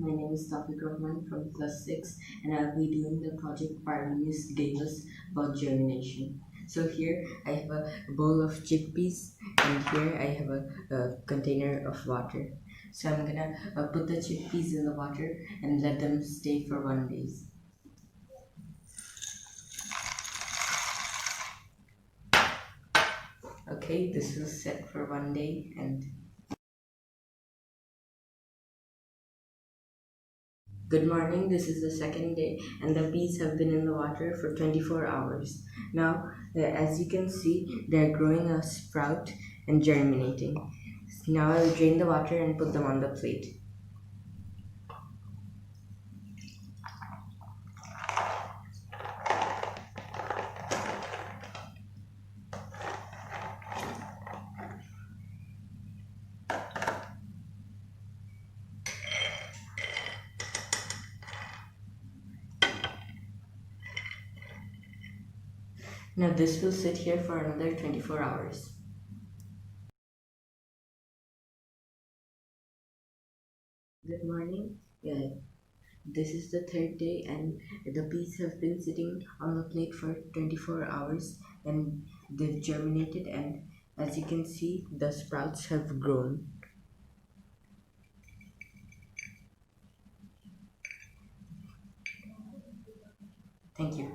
My name is Tawfiq Rahman from class 6 and I'll be doing the project Parvenius gave us about germination. So here I have a bowl of chickpeas and here I have a container of water. So I'm gonna put the chickpeas in the water and let them stay for 1 day. Okay, this is set for 1 day and good morning, this is the second day and the peas have been in the water for 24 hours. Now, as you can see, they're growing a sprout and germinating. Now I'll drain the water and put them on the plate. Now this will sit here for another 24 hours. Good morning. This is the third day and the peas have been sitting on the plate for 24 hours and they've germinated, and as you can see the sprouts have grown. Thank you.